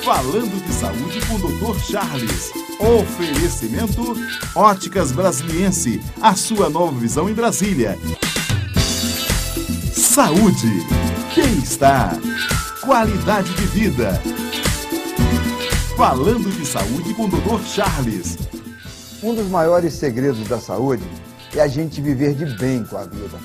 Falando de Saúde com o Dr. Charles. Oferecimento Óticas Brasiliense, a sua nova visão em Brasília. Saúde, bem-estar, qualidade de vida. Falando de Saúde com o Dr. Charles. Um dos maiores segredos da saúde é a gente viver de bem com a vida.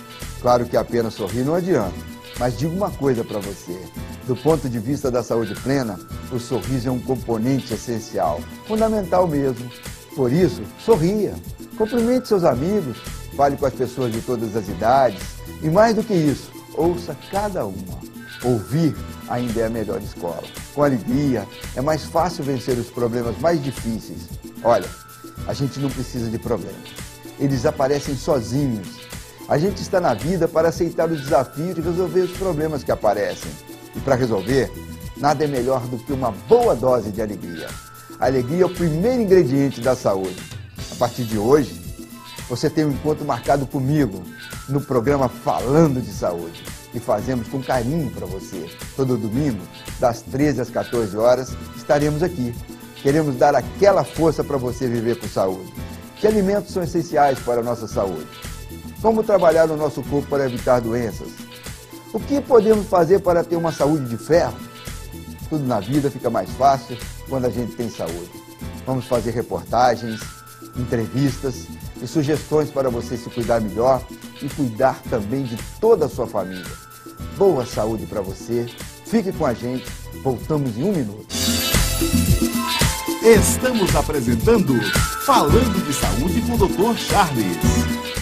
Claro que apenas sorrir não adianta, mas digo uma coisa para você. Do ponto de vista da saúde plena, o sorriso é um componente essencial, fundamental mesmo. Por isso, sorria, cumprimente seus amigos, fale com as pessoas de todas as idades e, mais do que isso, ouça cada uma. Ouvir ainda é a melhor escola. Com alegria, é mais fácil vencer os problemas mais difíceis. Olha, a gente não precisa de problemas. Eles aparecem sozinhos. A gente está na vida para aceitar os desafios e resolver os problemas que aparecem. E para resolver, nada é melhor do que uma boa dose de alegria. A alegria é o primeiro ingrediente da saúde. A partir de hoje, você tem um encontro marcado comigo no programa Falando de Saúde. E fazemos com carinho para você. Todo domingo, das 13 às 14 horas, estaremos aqui. Queremos dar aquela força para você viver com saúde. Que alimentos são essenciais para a nossa saúde? Como trabalhar o nosso corpo para evitar doenças? O que podemos fazer para ter uma saúde de ferro? Tudo na vida fica mais fácil quando a gente tem saúde. Vamos fazer reportagens, entrevistas e sugestões para você se cuidar melhor e cuidar também de toda a sua família. Boa saúde para você. Fique com a gente. Voltamos em 1 minuto. Estamos apresentando Falando de Saúde com o Dr. Charles.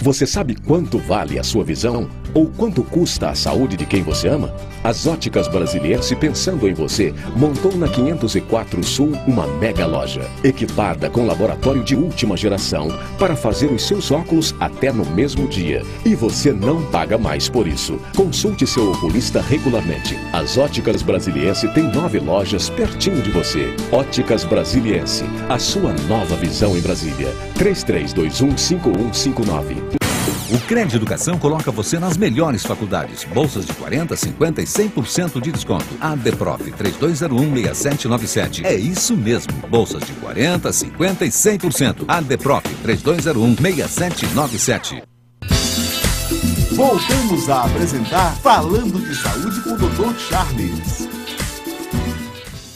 Você sabe quanto vale a sua visão? Ou quanto custa a saúde de quem você ama? As Óticas Brasiliense, pensando em você, montou na 504 Sul uma mega loja, equipada com laboratório de última geração, para fazer os seus óculos até no mesmo dia. E você não paga mais por isso. Consulte seu oculista regularmente. As Óticas Brasiliense tem 9 lojas pertinho de você. Óticas Brasiliense, a sua nova visão em Brasília. 33215159. O Crédito Educação coloca você nas melhores faculdades. Bolsas de 40%, 50% e 100% de desconto. ADPROF 3201-6797. É isso mesmo. Bolsas de 40%, 50% e 100%. ADPROF 3201-6797. Voltamos a apresentar Falando de Saúde com o Dr. Charles.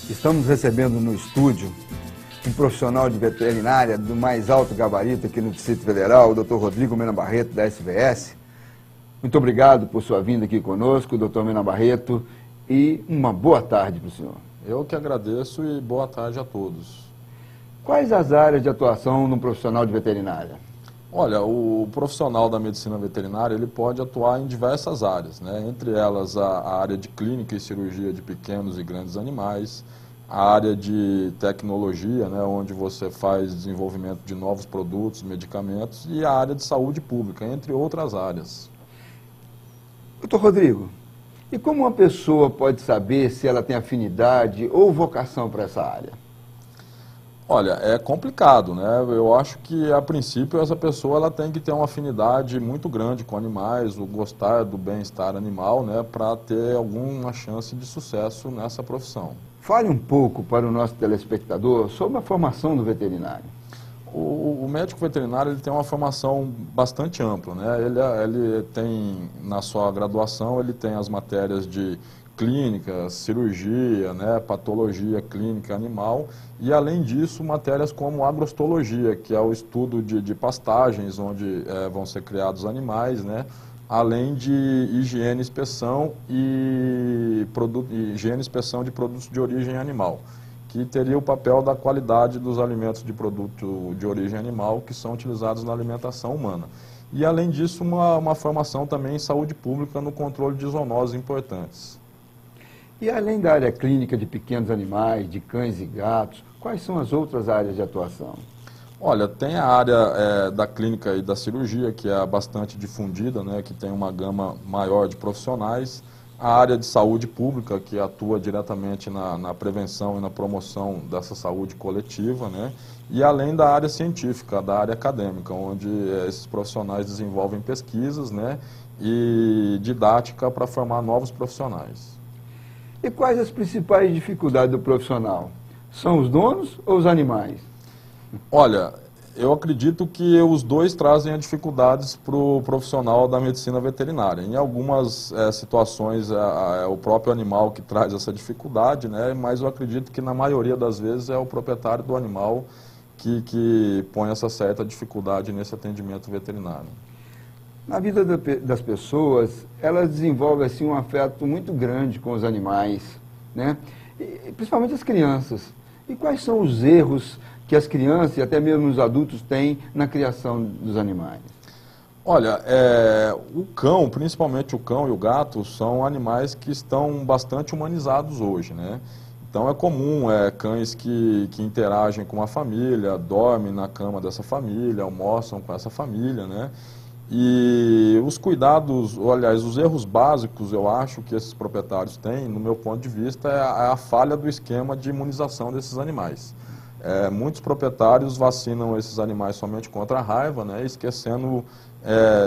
Estamos recebendo no estúdio um profissional de veterinária do mais alto gabarito aqui no Distrito Federal, o Dr. Rodrigo Mena Barreto, da SVS. Muito obrigado por sua vinda aqui conosco, Dr. Mena Barreto, e uma boa tarde para o senhor. Eu que agradeço e boa tarde a todos. Quais as áreas de atuação no profissional de veterinária? Olha, o profissional da medicina veterinária ele pode atuar em diversas áreas, né? Entre elas a área de clínica e cirurgia de pequenos e grandes animais, a área de tecnologia, né, onde você faz desenvolvimento de novos produtos, medicamentos, e a área de saúde pública, entre outras áreas. Doutor Rodrigo, e como uma pessoa pode saber se ela tem afinidade ou vocação para essa área? Olha, é complicado, né? Eu acho que, a princípio, essa pessoa ela tem que ter uma afinidade muito grande com animais, o gostar do bem-estar animal, né, para ter alguma chance de sucesso nessa profissão. Fale um pouco para o nosso telespectador sobre a formação do veterinário. O médico veterinário ele tem uma formação bastante ampla, né? Ele tem, na sua graduação, ele tem as matérias de clínica, cirurgia, né, patologia clínica animal e, além disso, matérias como agrostologia, que é o estudo de pastagens onde vão ser criados animais, né? Além de higiene e inspeção higiene e inspeção de produtos de origem animal, que teria o papel da qualidade dos alimentos de produto de origem animal que são utilizados na alimentação humana. E, além disso, uma formação também em saúde pública no controle de zoonoses importantes. E além da área clínica de pequenos animais, de cães e gatos, quais são as outras áreas de atuação? Olha, tem a área da clínica e da cirurgia, que é bastante difundida, né, que tem uma gama maior de profissionais. A área de saúde pública, que atua diretamente na prevenção e na promoção dessa saúde coletiva, né, e além da área científica, da área acadêmica, onde esses profissionais desenvolvem pesquisas, né, e didática para formar novos profissionais. E quais as principais dificuldades do profissional? São os donos ou os animais? Olha, eu acredito que os dois trazem dificuldades para o profissional da medicina veterinária. Em algumas situações é o próprio animal que traz essa dificuldade, né? Mas eu acredito que na maioria das vezes é o proprietário do animal que põe essa certa dificuldade nesse atendimento veterinário. Na vida das pessoas, elas desenvolvem assim, um afeto muito grande com os animais, né? E, principalmente as crianças. E quais são os erros que as crianças e até mesmo os adultos têm na criação dos animais? Olha, o cão, principalmente o cão e o gato, são animais que estão bastante humanizados hoje, né? Então é comum cães que interagem com a família, dormem na cama dessa família, almoçam com essa família, né? E os cuidados, aliás, os erros básicos, eu acho que esses proprietários têm, no meu ponto de vista, é a falha do esquema de imunização desses animais. Muitos proprietários vacinam esses animais somente contra a raiva, né, esquecendo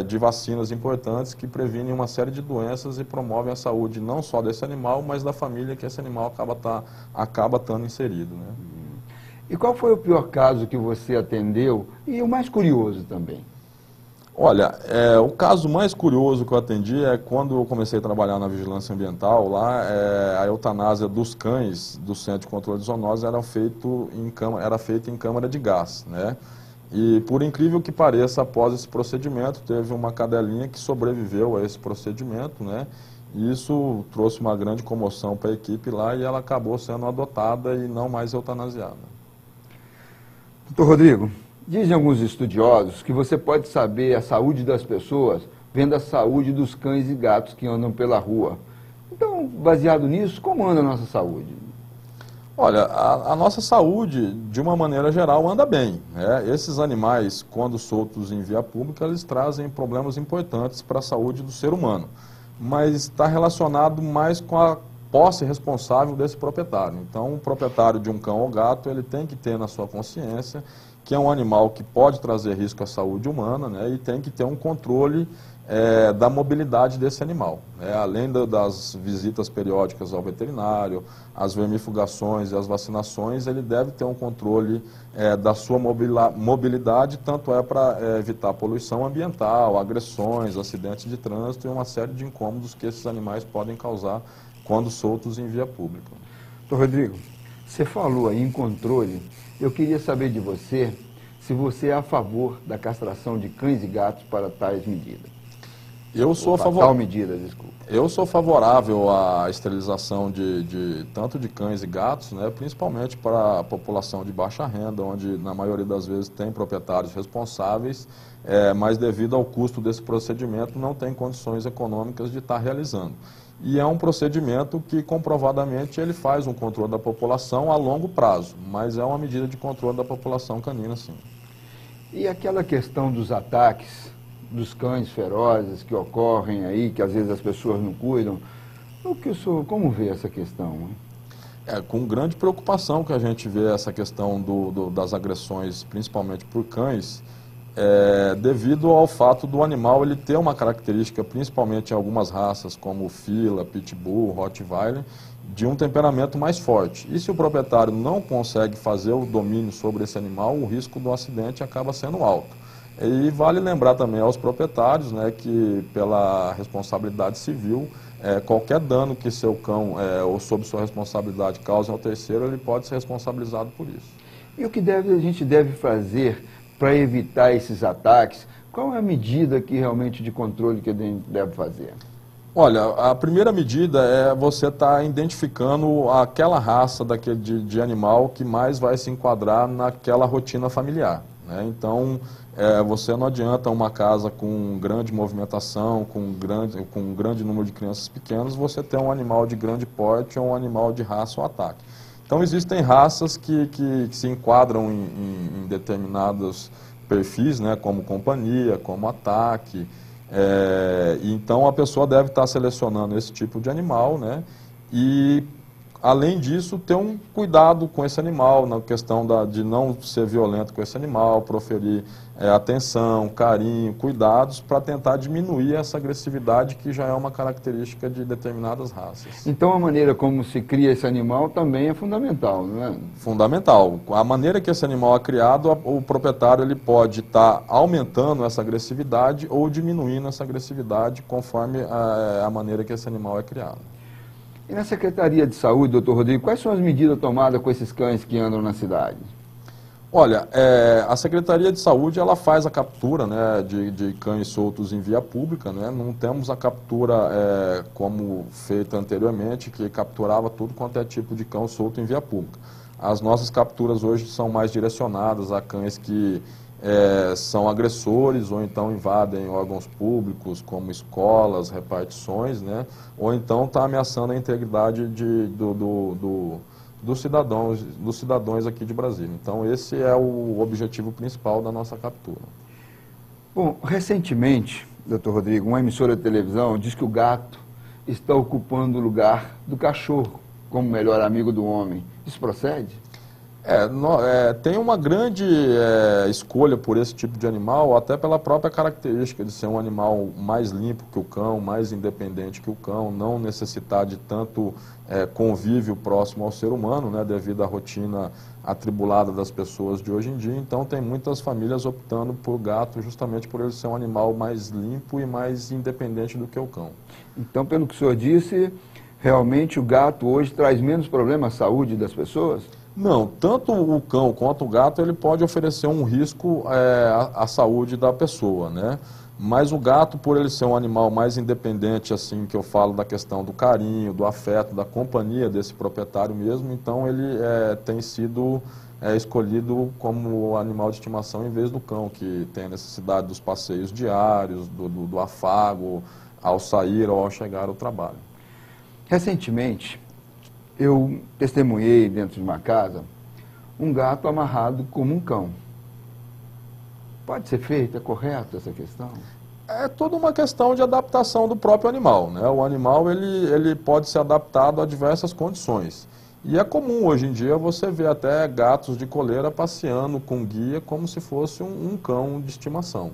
de vacinas importantes que previnem uma série de doenças e promovem a saúde não só desse animal, mas da família que esse animal acaba estando inserido, né. E qual foi o pior caso que você atendeu e o mais curioso também? Olha, o caso mais curioso que eu atendi é quando eu comecei a trabalhar na vigilância ambiental, lá a eutanásia dos cães do Centro de Controle de Zoonoses era feita em câmara de gás, né? E por incrível que pareça, após esse procedimento, teve uma cadelinha que sobreviveu a esse procedimento, né? E isso trouxe uma grande comoção para a equipe lá e ela acabou sendo adotada e não mais eutanasiada. Doutor Rodrigo, dizem alguns estudiosos que você pode saber a saúde das pessoas vendo a saúde dos cães e gatos que andam pela rua. Então, baseado nisso, como anda a nossa saúde? Olha, a nossa saúde, de uma maneira geral, anda bem, né? Esses animais, quando soltos em via pública, eles trazem problemas importantes para a saúde do ser humano. Mas está relacionado mais com a posse responsável desse proprietário. Então, o proprietário de um cão ou gato, ele tem que ter na sua consciência que é um animal que pode trazer risco à saúde humana, né, e tem que ter um controle da mobilidade desse animal, né, além das visitas periódicas ao veterinário, as vermifugações e as vacinações, ele deve ter um controle da sua mobilidade, tanto para evitar poluição ambiental, agressões, acidentes de trânsito e uma série de incômodos que esses animais podem causar quando soltos em via pública. Doutor Rodrigo, você falou aí em controle. Eu queria saber de você se você é a favor da castração de cães e gatos para tais medidas. Eu sou tal medida, desculpa. Eu sou favorável à esterilização tanto de cães e gatos, né, principalmente para a população de baixa renda, onde na maioria das vezes tem proprietários responsáveis, mas devido ao custo desse procedimento não tem condições econômicas de estar realizando. E é um procedimento que comprovadamente ele faz um controle da população a longo prazo, mas é uma medida de controle da população canina, sim. E aquela questão dos ataques dos cães ferozes que ocorrem aí, que às vezes as pessoas não cuidam, como vê essa questão? Hein? Com grande preocupação que a gente vê essa questão das agressões, principalmente por cães, devido ao fato do animal ele ter uma característica, principalmente em algumas raças, como Fila, Pitbull, Rottweiler, de um temperamento mais forte. E se o proprietário não consegue fazer o domínio sobre esse animal, o risco do acidente acaba sendo alto. E vale lembrar também aos proprietários, né, que pela responsabilidade civil, qualquer dano que seu cão ou sob sua responsabilidade cause ao terceiro, ele pode ser responsabilizado por isso. E o que a gente deve fazer para evitar esses ataques? Qual é a medida que realmente de controle que a gente deve fazer? Olha, a primeira medida é você estar identificando aquela raça de animal que mais vai se enquadrar naquela rotina familiar, né? Então, você não adianta uma casa com grande movimentação, com um grande número de crianças pequenas, você ter um animal de grande porte ou um animal de raça ou ataque. Então, existem raças que se enquadram em determinados perfis, né, como companhia, como ataque. Então, a pessoa deve estar selecionando esse tipo de animal, né, e além disso, ter um cuidado com esse animal, na questão de não ser violento com esse animal, proferir atenção, carinho, cuidados, para tentar diminuir essa agressividade que já é uma característica de determinadas raças. Então a maneira como se cria esse animal também é fundamental, não é? Fundamental. A maneira que esse animal é criado, o proprietário ele pode estar aumentando essa agressividade ou diminuindo essa agressividade conforme a maneira que esse animal é criado. E na Secretaria de Saúde, doutor Rodrigo, quais são as medidas tomadas com esses cães que andam na cidade? Olha, a Secretaria de Saúde ela faz a captura, né, de cães soltos em via pública, né? Não temos a captura como feita anteriormente, que capturava tudo quanto é tipo de cão solto em via pública. As nossas capturas hoje são mais direcionadas a cães que são agressores ou então invadem órgãos públicos, como escolas, repartições, né? Ou então está ameaçando a integridade dos cidadãos aqui de Brasília. Então, esse é o objetivo principal da nossa captura. Bom, recentemente, doutor Rodrigo, uma emissora de televisão diz que o gato está ocupando o lugar do cachorro como melhor amigo do homem. Isso procede? Tem uma grande escolha por esse tipo de animal, até pela própria característica de ser um animal mais limpo que o cão, mais independente que o cão, não necessitar de tanto convívio próximo ao ser humano, né, devido à rotina atribulada das pessoas de hoje em dia. Então tem muitas famílias optando por gato justamente por ele ser um animal mais limpo e mais independente do que o cão. Então, pelo que o senhor disse, realmente o gato hoje traz menos problema à saúde das pessoas? Não, tanto o cão quanto o gato ele pode oferecer um risco à saúde da pessoa, né? Mas o gato, por ele ser um animal mais independente, assim, que eu falo da questão do carinho, do afeto, da companhia desse proprietário mesmo, então ele tem sido escolhido como animal de estimação em vez do cão, que tem a necessidade dos passeios diários, do afago, ao sair ou ao chegar ao trabalho. Recentemente, eu testemunhei dentro de uma casa um gato amarrado como um cão. Pode ser feito? É correto essa questão? É toda uma questão de adaptação do próprio animal, né? O animal ele pode ser adaptado a diversas condições. E é comum hoje em dia você ver até gatos de coleira passeando com guia como se fosse um cão de estimação.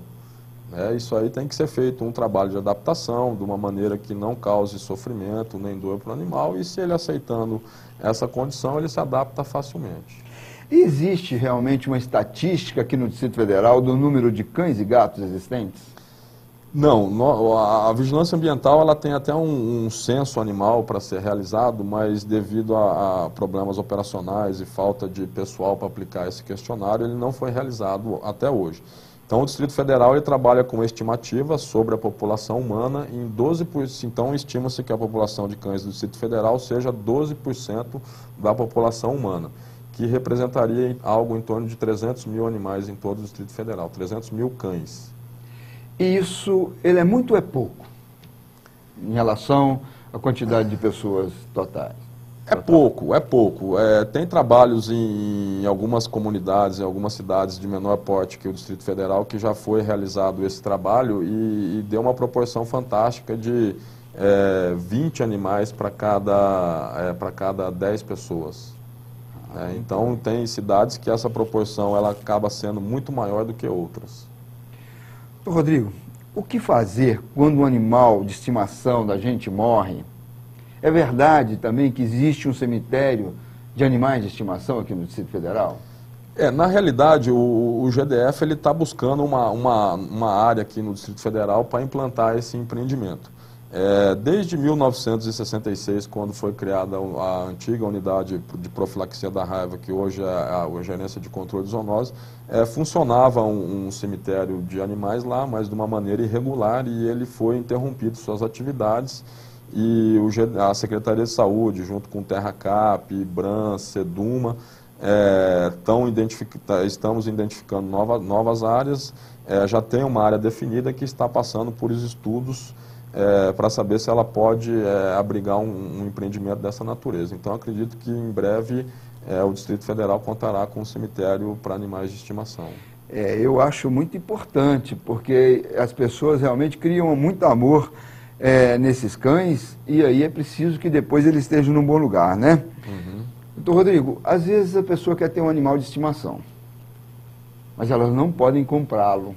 Isso aí tem que ser feito um trabalho de adaptação, de uma maneira que não cause sofrimento nem dor para o animal, e se ele aceitando essa condição, ele se adapta facilmente. Existe realmente uma estatística aqui no Distrito Federal do número de cães e gatos existentes? Não, a vigilância ambiental ela tem até um censo animal para ser realizado, mas devido a problemas operacionais e falta de pessoal para aplicar esse questionário, ele não foi realizado até hoje. Então, o Distrito Federal ele trabalha com estimativa sobre a população humana em 12%. Então, estima-se que a população de cães do Distrito Federal seja 12% da população humana, que representaria algo em torno de 300 mil animais em todo o Distrito Federal, 300 mil cães. E isso, ele é muito ou é pouco em relação à quantidade de pessoas totais? É pouco, é pouco. Tem trabalhos em algumas comunidades, em algumas cidades de menor porte que o Distrito Federal, que já foi realizado esse trabalho e deu uma proporção fantástica de 20 animais para cada 10 pessoas. Então, tem cidades que essa proporção ela acaba sendo muito maior do que outras. Rodrigo, o que fazer quando um animal de estimação da gente morre? É verdade também que existe um cemitério de animais de estimação aqui no Distrito Federal? Na realidade, o GDF está buscando uma área aqui no Distrito Federal para implantar esse empreendimento. Desde 1966, quando foi criada a antiga unidade de profilaxia da raiva, que hoje é a Gerência de Controle de Zoonose, funcionava um cemitério de animais lá, mas de uma maneira irregular, e ele foi interrompido suas atividades. E a Secretaria de Saúde, junto com TerraCap, IBRAM, SEDUMA, estamos identificando novas áreas. Já tem uma área definida que está passando por estudos para saber se ela pode abrigar um empreendimento dessa natureza. Então, acredito que em breve o Distrito Federal contará com um cemitério para animais de estimação. Eu acho muito importante, porque as pessoas realmente criam muito amor nesses cães, e aí é preciso que depois eles estejam num bom lugar, né? Doutor Rodrigo, às vezes a pessoa quer ter um animal de estimação, mas elas não podem comprá-lo.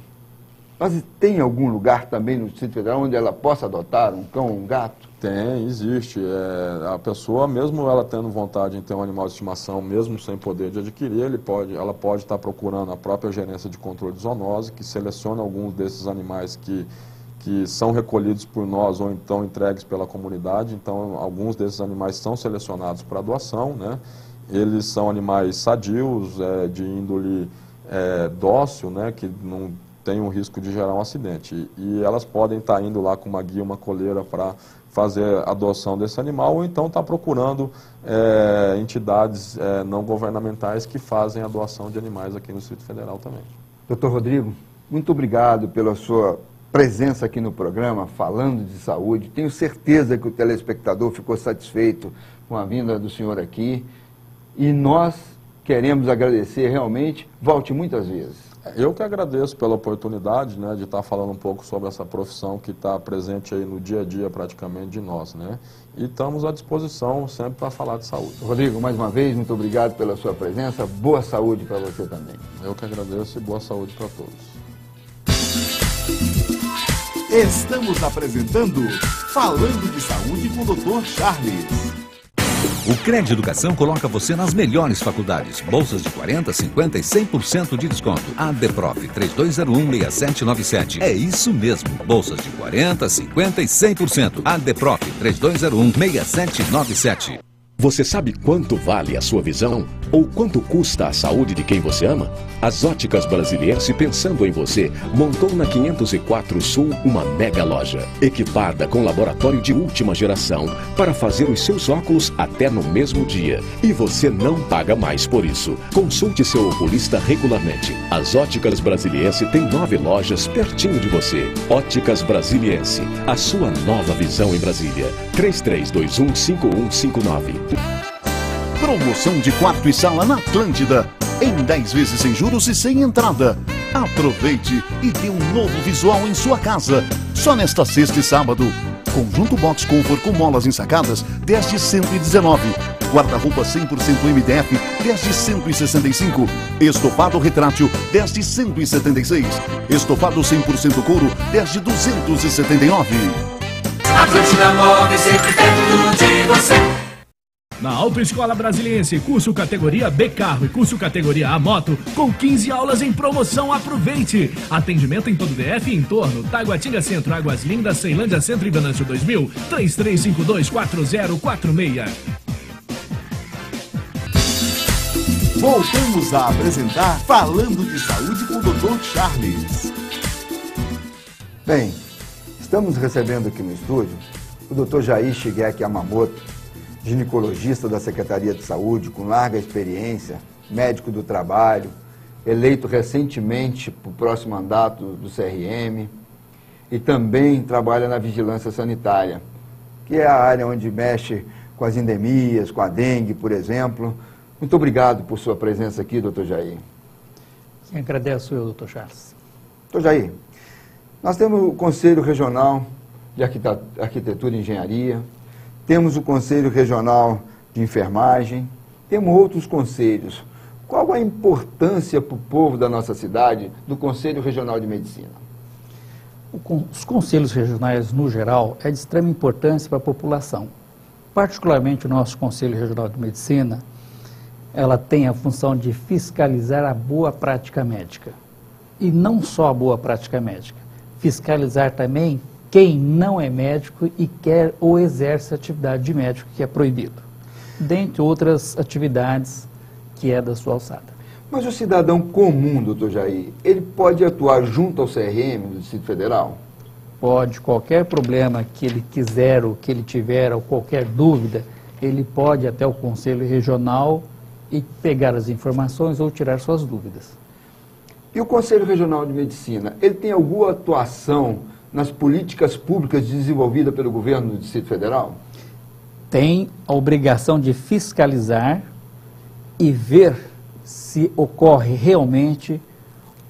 Mas tem algum lugar também no Distrito Federal onde ela possa adotar um cão ou um gato? Tem, existe. A pessoa, mesmo ela tendo vontade de ter um animal de estimação, mesmo sem poder de adquirir, ela pode estar procurando a própria gerência de controle de zoonose, que seleciona alguns desses animais que são recolhidos por nós ou então entregues pela comunidade. Então, alguns desses animais são selecionados para doação, né? Eles são animais sadios, de índole dócil, né? Que não tem um risco de gerar um acidente. E elas podem estar indo lá com uma guia, uma coleira para fazer a adoção desse animal, ou então está procurando entidades não governamentais que fazem a doação de animais aqui no Distrito Federal também. Doutor Rodrigo, muito obrigado pela sua presença aqui no programa, falando de saúde. Tenho certeza que o telespectador ficou satisfeito com a vinda do senhor aqui, e nós queremos agradecer realmente. Volte muitas vezes. Eu que agradeço pela oportunidade, né, de estar falando um pouco sobre essa profissão que está presente aí no dia a dia praticamente de nós, né? E estamos à disposição sempre para falar de saúde. Rodrigo, mais uma vez, muito obrigado pela sua presença. Boa saúde para você também. Eu que agradeço e boa saúde para todos. Estamos apresentando Falando de Saúde com o Dr. Charles. O Crédito Educação coloca você nas melhores faculdades. Bolsas de 40%, 50% e 100% de desconto. ADPROF 3201-6797. É isso mesmo. Bolsas de 40%, 50% e 100%. ADPROF 3201-6797. Você sabe quanto vale a sua visão? Ou quanto custa a saúde de quem você ama? As Óticas Brasiliense, pensando em você, montou na 504 Sul uma mega loja, equipada com laboratório de última geração, para fazer os seus óculos até no mesmo dia. E você não paga mais por isso. Consulte seu oculista regularmente. As Óticas Brasiliense tem 9 lojas pertinho de você. Óticas Brasiliense, a sua nova visão em Brasília. 3321-5159. Promoção de quarto e sala na Atlântida. Em 10 vezes sem juros e sem entrada. Aproveite e dê um novo visual em sua casa. Só nesta sexta e sábado. Conjunto Box Comfort com molas ensacadas, 10 de 119. Guarda-roupa 100% MDF, 10 de 165. Estofado retrátil, 10 de 176. Estofado 100% couro, 10 de 279. Atlântida Móveis, sempre perto de você. Na Autoescola Brasiliense, curso categoria B Carro e curso categoria A Moto, com 15 aulas em promoção. Aproveite! Atendimento em todo o DF e em torno. Taguatinga Centro, Águas Lindas, Ceilândia Centro e Venâncio 2000, 33524046. Voltamos a apresentar Falando de Saúde com o Dr. Charles. Bem, estamos recebendo aqui no estúdio o Dr. Jair Shigeki Yamamoto, ginecologista da Secretaria de Saúde, com larga experiência, médico do trabalho, eleito recentemente para o próximo mandato do CRM, e também trabalha na vigilância sanitária, que é a área onde mexe com as endemias, com a dengue, por exemplo. Muito obrigado por sua presença aqui, doutor Jair. Sim, agradeço eu, doutor Charles. Doutor Jair, nós temos o Conselho Regional de Arquitetura e Engenharia, temos o Conselho Regional de Enfermagem, temos outros conselhos. Qual a importância para o povo da nossa cidade do Conselho Regional de Medicina? Os conselhos regionais, no geral, é de extrema importância para a população. Particularmente o nosso Conselho Regional de Medicina, ela tem a função de fiscalizar a boa prática médica. E não só a boa prática médica, fiscalizar também quem não é médico e quer ou exerce atividade de médico, que é proibido, dentre outras atividades que é da sua alçada. Mas o cidadão comum, doutor Jair, ele pode atuar junto ao CRM do Distrito Federal? Pode, qualquer problema que ele quiser ou que ele tiver, ou qualquer dúvida, ele pode ir até o Conselho Regional e pegar as informações ou tirar suas dúvidas. E o Conselho Regional de Medicina, ele tem alguma atuação nas políticas públicas desenvolvidas pelo governo do Distrito Federal? Tem a obrigação de fiscalizar e ver se ocorre realmente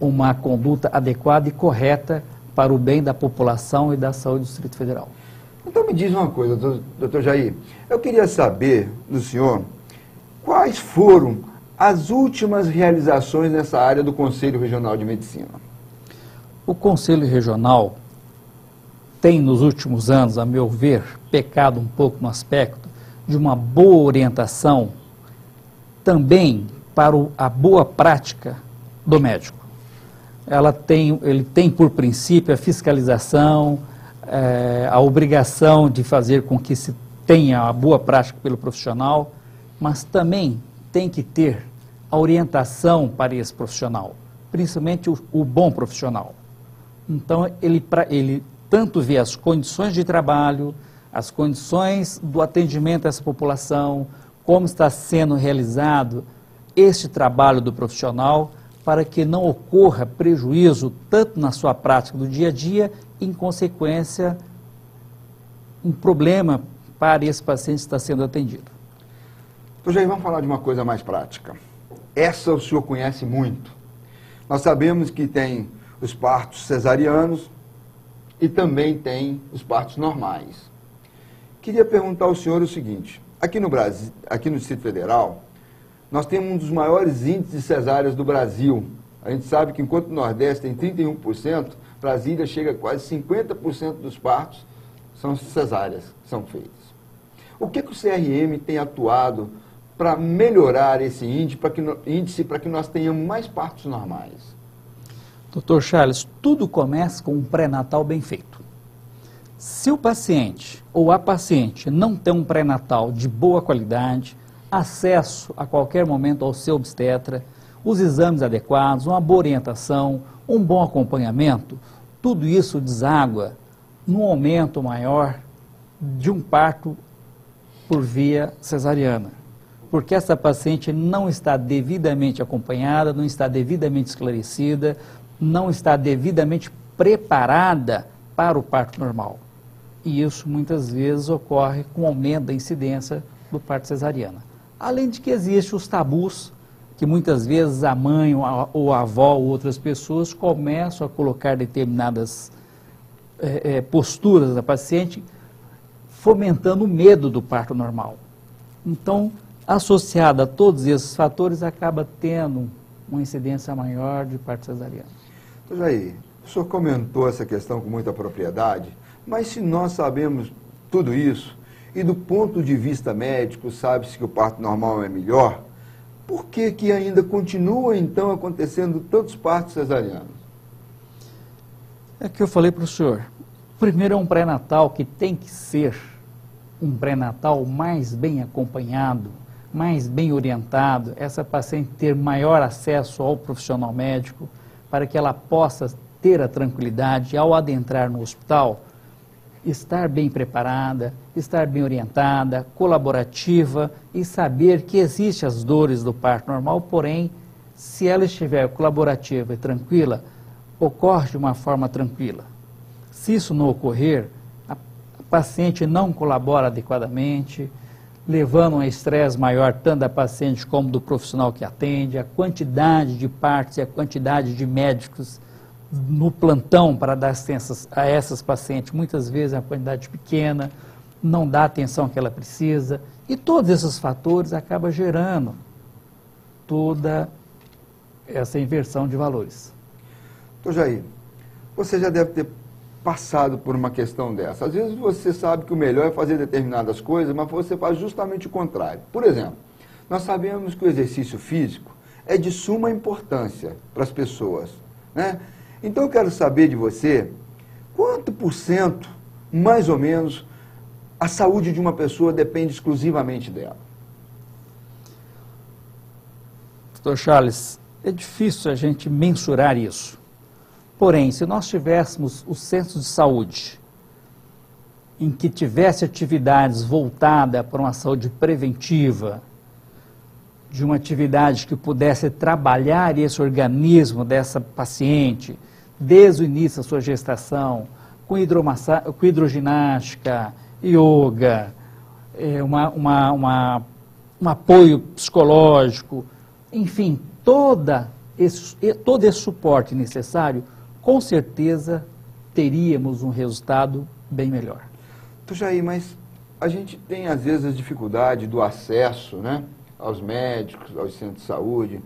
uma conduta adequada e correta para o bem da população e da saúde do Distrito Federal. Então me diz uma coisa, doutor Jair, eu queria saber do senhor quais foram as últimas realizações nessa área do Conselho Regional de Medicina. O Conselho Regional tem, nos últimos anos, a meu ver, pecado um pouco no aspecto de uma boa orientação também para a boa prática do médico. Ele tem por princípio a fiscalização, a obrigação de fazer com que se tenha a boa prática pelo profissional, mas também tem que ter a orientação para esse profissional, principalmente o bom profissional. Então, ele tanto vê as condições de trabalho, as condições do atendimento a essa população, como está sendo realizado este trabalho do profissional, para que não ocorra prejuízo tanto na sua prática do dia a dia, em consequência, um problema para esse paciente que está sendo atendido. Então, Jair, vamos falar de uma coisa mais prática. Essa o senhor conhece muito. Nós sabemos que tem os partos cesarianos e também tem os partos normais. Queria perguntar ao senhor o seguinte: aqui no Brasil, aqui no Distrito Federal, nós temos um dos maiores índices de cesáreas do Brasil. A gente sabe que enquanto o Nordeste tem 31%, Brasília chega a quase 50% dos partos são cesáreas que são feitas. O que o CRM tem atuado para melhorar esse índice para que nós tenhamos mais partos normais? Dr. Charles, tudo começa com um pré-natal bem feito. Se o paciente ou a paciente não tem um pré-natal de boa qualidade, acesso a qualquer momento ao seu obstetra, os exames adequados, uma boa orientação, um bom acompanhamento, tudo isso deságua num aumento maior de um parto por via cesariana. Porque essa paciente não está devidamente acompanhada, não está devidamente esclarecida, não está devidamente preparada para o parto normal. E isso muitas vezes ocorre com o aumento da incidência do parto cesariana. Além de que existem os tabus, que muitas vezes a mãe ou a avó ou outras pessoas começam a colocar determinadas posturas da paciente, fomentando o medo do parto normal. Então, associado a todos esses fatores, acaba tendo uma incidência maior de parto cesariano. Então, Jair, o senhor comentou essa questão com muita propriedade, mas se nós sabemos tudo isso, e do ponto de vista médico, sabe-se que o parto normal é melhor, por que ainda continua, então, acontecendo tantos partos cesarianos? É que eu falei para o senhor. Primeiro é um pré-natal que tem que ser um pré-natal mais bem acompanhado, mais bem orientado, essa paciente ter maior acesso ao profissional médico, para que ela possa ter a tranquilidade ao adentrar no hospital, estar bem preparada, estar bem orientada, colaborativa e saber que existem as dores do parto normal, porém, se ela estiver colaborativa e tranquila, ocorre de uma forma tranquila. Se isso não ocorrer, a paciente não colabora adequadamente, levando um estresse maior tanto da paciente como do profissional que atende, a quantidade de partos e a quantidade de médicos no plantão para dar assistência a essas pacientes, muitas vezes é uma quantidade pequena, não dá a atenção que ela precisa, e todos esses fatores acabam gerando toda essa inversão de valores. Doutor Jair, você já deve ter passado por uma questão dessa. Às vezes você sabe que o melhor é fazer determinadas coisas, mas você faz justamente o contrário. Por exemplo, nós sabemos que o exercício físico é de suma importância para as pessoas, né? Então eu quero saber de você, quanto por cento, mais ou menos, a saúde de uma pessoa depende exclusivamente dela? Doutor Charles, é difícil a gente mensurar isso. Porém, se nós tivéssemos os centros de saúde em que tivesse atividades voltadas para uma saúde preventiva, de uma atividade que pudesse trabalhar esse organismo dessa paciente, desde o início da sua gestação, com hidroginástica, yoga, um apoio psicológico, enfim, todo esse suporte necessário, com certeza teríamos um resultado bem melhor. Doutor Jair, mas a gente tem às vezes a dificuldade do acesso, né, aos médicos, aos centros de saúde.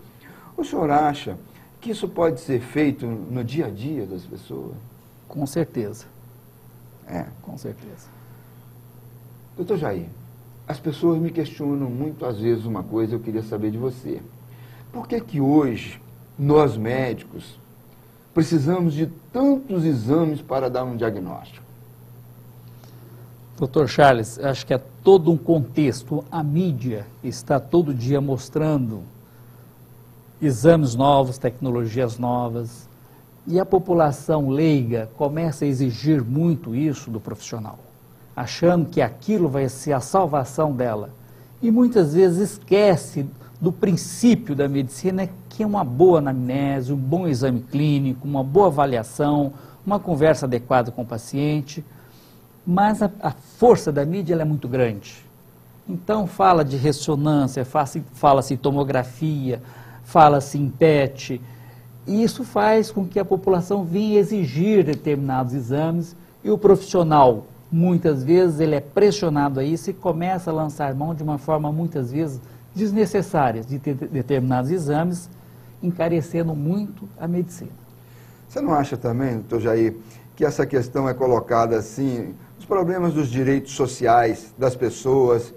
O senhor acha que isso pode ser feito no dia a dia das pessoas? Com certeza. É. Com certeza. Doutor Jair, as pessoas me questionam muito às vezes uma coisa, eu queria saber de você. Por que que hoje, nós médicos, precisamos de tantos exames para dar um diagnóstico? Doutor Charles, acho que é todo um contexto. A mídia está todo dia mostrando exames novos, tecnologias novas, e a população leiga começa a exigir muito isso do profissional, achando que aquilo vai ser a salvação dela. E muitas vezes esquece do princípio da medicina, que é uma boa anamnese, um bom exame clínico, uma boa avaliação, uma conversa adequada com o paciente. Mas a força da mídia ela é muito grande. Então fala de ressonância, fala-se em tomografia, fala-se em PET, e isso faz com que a população venha exigir determinados exames, e o profissional, muitas vezes, ele é pressionado a isso e começa a lançar mão de uma forma, muitas vezes, desnecessária de ter determinados exames, encarecendo muito a medicina. Você não acha também, doutor Jair, que essa questão é colocada assim, os problemas dos direitos sociais das pessoas,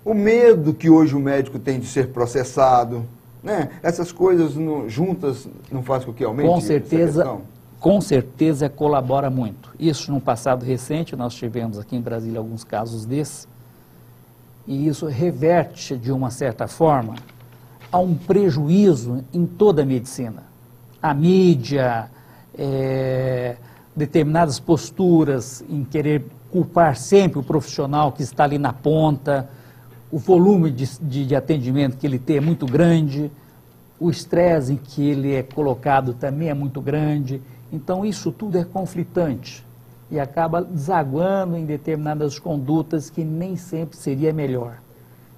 o medo que hoje o médico tem de ser processado, né? Essas coisas juntas não fazem com que aumente essa questão? Com certeza colabora muito. Isso no passado recente, nós tivemos aqui em Brasília alguns casos desses, e isso reverte, de uma certa forma, a um prejuízo em toda a medicina. A mídia, determinadas posturas em querer culpar sempre o profissional que está ali na ponta, o volume de atendimento que ele tem é muito grande, o estresse em que ele é colocado também é muito grande. Então isso tudo é conflitante e acaba desaguando em determinadas condutas que nem sempre seria melhor.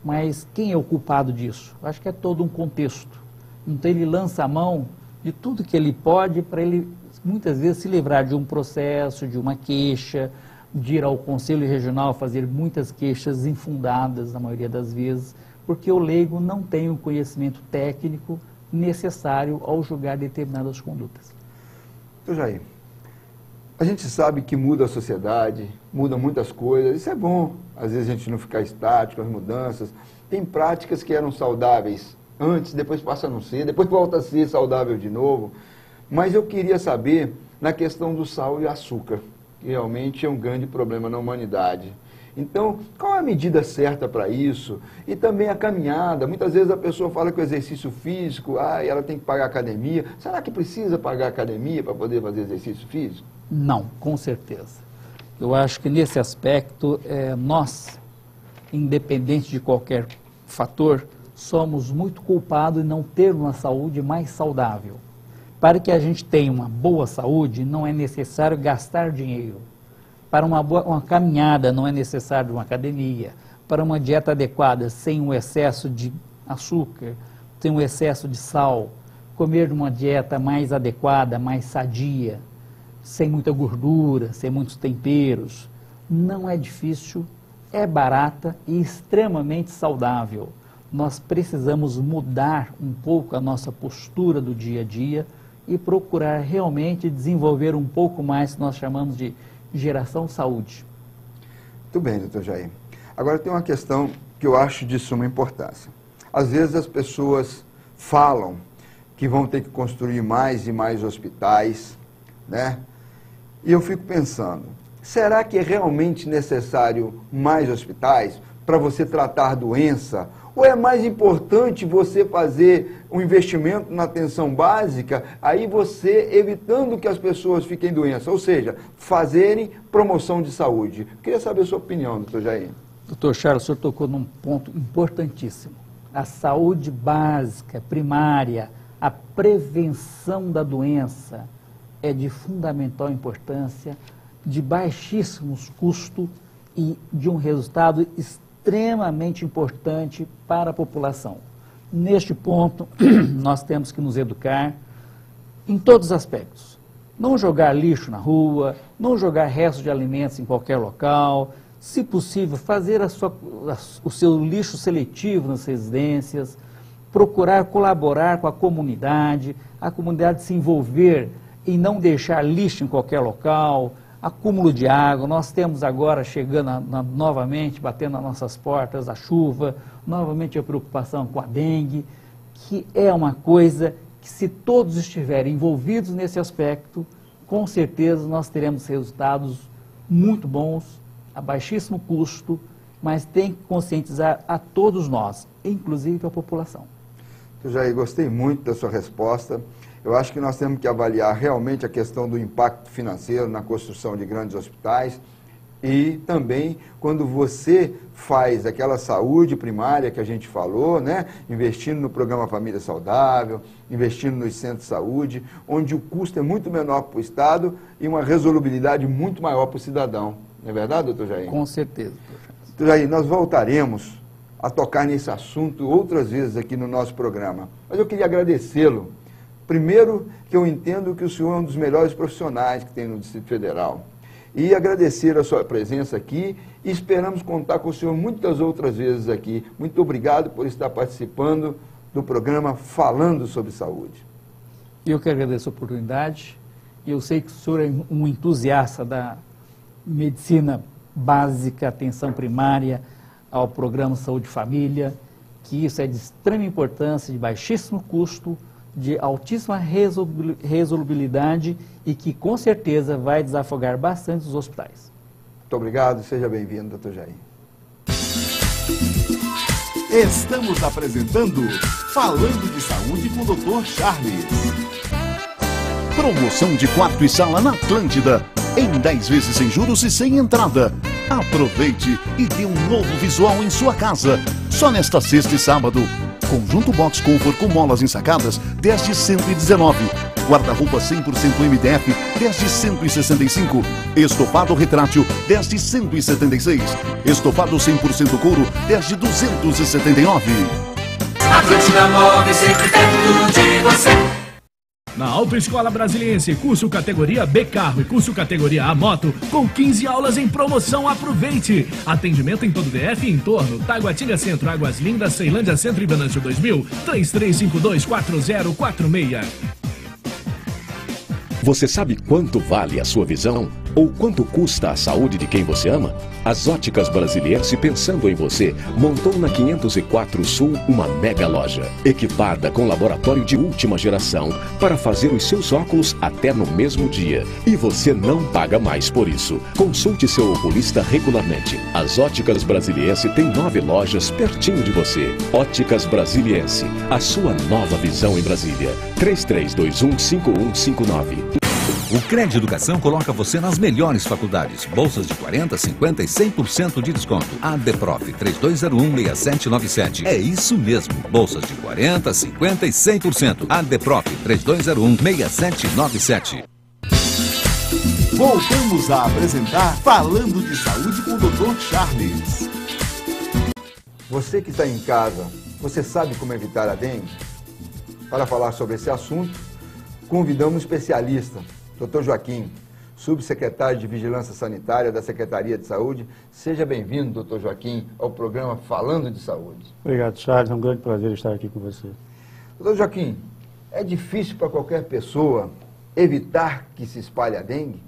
Mas quem é o culpado disso? Acho que é todo um contexto. Então ele lança a mão de tudo que ele pode para ele, muitas vezes, se livrar de um processo, de uma queixa, de ir ao Conselho Regional fazer muitas queixas infundadas, na maioria das vezes, porque o leigo não tem o conhecimento técnico necessário ao julgar determinadas condutas. Doutor Jair, a gente sabe que muda a sociedade, muda muitas coisas, isso é bom, às vezes a gente não ficar estático, as mudanças. Tem práticas que eram saudáveis antes, depois passa a não ser, depois volta a ser saudável de novo. Mas eu queria saber na questão do sal e açúcar, que realmente é um grande problema na humanidade. Então, qual é a medida certa para isso? E também a caminhada. Muitas vezes a pessoa fala que o exercício físico, ela tem que pagar academia. Será que precisa pagar academia para poder fazer exercício físico? Não, com certeza. Eu acho que nesse aspecto, nós, independente de qualquer fator, somos muito culpados em não ter uma saúde mais saudável. Para que a gente tenha uma boa saúde, não é necessário gastar dinheiro. Para uma caminhada, não é necessário uma academia. Para uma dieta adequada, sem um excesso de açúcar, sem um excesso de sal, comer uma dieta mais adequada, mais sadia, sem muita gordura, sem muitos temperos, não é difícil, é barata e extremamente saudável. Nós precisamos mudar um pouco a nossa postura do dia a dia e procurar realmente desenvolver um pouco mais que nós chamamos de geração saúde. Muito bem, doutor Jair. Agora tem uma questão que eu acho de suma importância. Às vezes as pessoas falam que vão ter que construir mais e mais hospitais, né? E eu fico pensando, será que é realmente necessário mais hospitais para você tratar a doença? Ou é mais importante você fazer um investimento na atenção básica, aí você evitando que as pessoas fiquem doentes, ou seja, fazerem promoção de saúde? Queria saber a sua opinião, doutor Jair. Doutor Charles, o senhor tocou num ponto importantíssimo. A saúde básica, primária, a prevenção da doença é de fundamental importância, de baixíssimos custos e de um resultado extremamente importante para a população. Neste ponto, nós temos que nos educar em todos os aspectos. Não jogar lixo na rua, não jogar restos de alimentos em qualquer local. se possível, fazer o seu lixo seletivo nas residências, procurar colaborar com a comunidade se envolver em não deixar lixo em qualquer local, acúmulo de água. Nós temos agora chegando novamente, batendo nas nossas portas, a chuva, novamente a preocupação com a dengue, que é uma coisa que, se todos estiverem envolvidos nesse aspecto, com certeza nós teremos resultados muito bons, a baixíssimo custo, mas tem que conscientizar a todos nós, inclusive a população. Jair, gostei muito da sua resposta. Eu acho que nós temos que avaliar realmente a questão do impacto financeiro na construção de grandes hospitais e também quando você faz aquela saúde primária que a gente falou, né? Investindo no programa Família Saudável, investindo nos centros de saúde, onde o custo é muito menor para o Estado e uma resolubilidade muito maior para o cidadão. Não é verdade, doutor Jair? Com certeza. Doutor Jair, nós voltaremos a tocar nesse assunto outras vezes aqui no nosso programa. Mas eu queria agradecê-lo. Primeiro, que eu entendo que o senhor é um dos melhores profissionais que tem no Distrito Federal. E agradecer a sua presença aqui e esperamos contar com o senhor muitas outras vezes aqui. Muito obrigado por estar participando do programa Falando sobre Saúde. Eu que agradeço a oportunidade. Eu sei que o senhor é um entusiasta da medicina básica, atenção primária, ao programa Saúde e Família, que isso é de extrema importância, de baixíssimo custo, de altíssima resolubilidade e que com certeza vai desafogar bastante os hospitais. Muito obrigado, seja bem-vindo, doutor Jair. Estamos apresentando Falando de Saúde com o Dr. Charles. Promoção de quarto e sala na Atlântida, em 10 vezes sem juros e sem entrada. Aproveite e dê um novo visual em sua casa. Só nesta sexta e sábado. Conjunto Box Comfort com molas ensacadas, 10 de 119. Guarda-roupa 100% MDF, 10 de 165. Estofado retrátil, 10 de 176. Estofado 100% couro, 10 de 279. Atlântida Móveis, sempre perto de você. Na Autoescola Brasiliense, curso categoria B Carro e curso categoria A Moto, com 15 aulas em promoção, aproveite! Atendimento em todo o DF e entorno, Taguatinga Centro, Águas Lindas, Ceilândia Centro e Venâncio 2000, 33524046. Você sabe quanto vale a sua visão? Ou quanto custa a saúde de quem você ama? As Óticas Brasiliense, pensando em você, montou na 504 Sul uma mega loja, equipada com laboratório de última geração, para fazer os seus óculos até no mesmo dia. E você não paga mais por isso. Consulte seu oculista regularmente. As Óticas Brasiliense tem 9 lojas pertinho de você. Óticas Brasiliense, a sua nova visão em Brasília. 33215159. O Crédito Educação coloca você nas melhores faculdades. Bolsas de 40%, 50% e 100% de desconto. ADPROF 3201-6797. É isso mesmo. Bolsas de 40%, 50% e 100%. ADPROF 3201-6797. Voltamos a apresentar Falando de Saúde com o Dr. Charles. Você que está em casa, você sabe como evitar a dengue? Para falar sobre esse assunto, convidamos um especialista, Dr. Joaquim, subsecretário de Vigilância Sanitária da Secretaria de Saúde. Seja bem-vindo, Dr. Joaquim, ao programa Falando de Saúde. Obrigado, Charles. É um grande prazer estar aqui com você. Dr. Joaquim, é difícil para qualquer pessoa evitar que se espalhe a dengue?